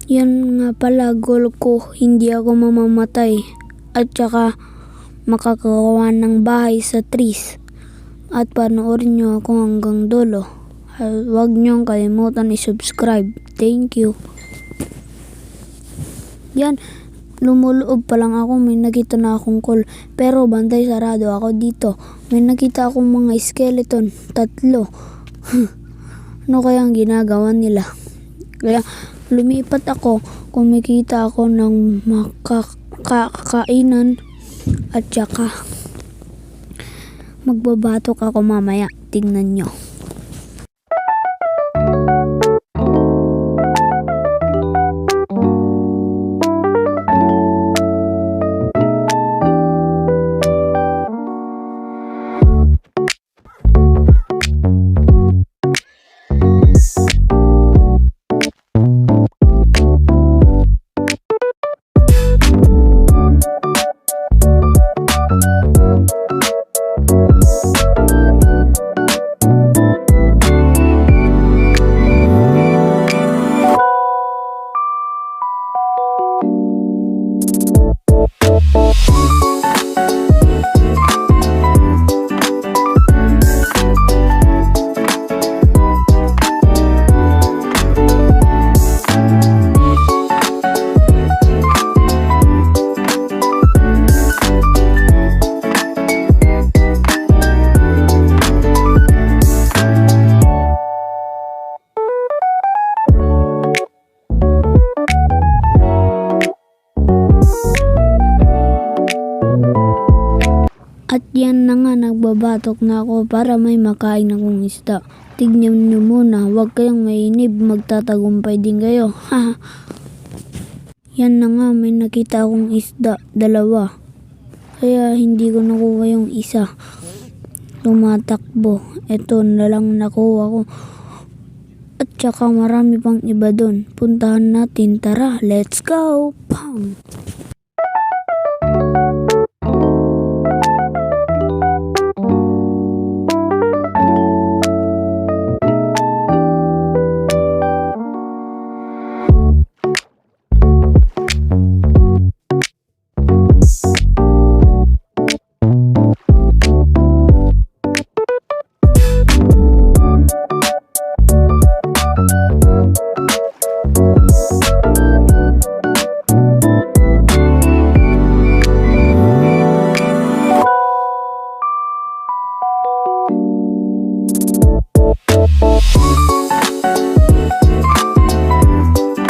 Yan nga pala, goal ko, hindi ako mamamatay. At saka makakagawa ng bahay sa trees. At panoorin nyo ako hanggang dulo. At huwag nyo kalimutan i-subscribe. Thank you. Yan, lumuloob pa lang ako, may nakita na akong call. Pero bantay sarado ako dito. May nakita akong mga skeleton, 3. Ano kayang ginagawa nila? Kaya lumipat ako, kumikita ako ng makakainan at saka magbabatok ako mamaya. Tingnan nyo. At yan na nga, nagbabatok na ako para may makain akong isda. Tignan nyo muna, huwag kayong mainib, magtatagumpay din kayo. Yan na nga, may nakita akong isda, 2. Kaya hindi ko nakuha yung isa. Tumatakbo, eto na lang nakuha ko. At saka marami pang iba doon. Puntahan natin, tara, let's go! Pam!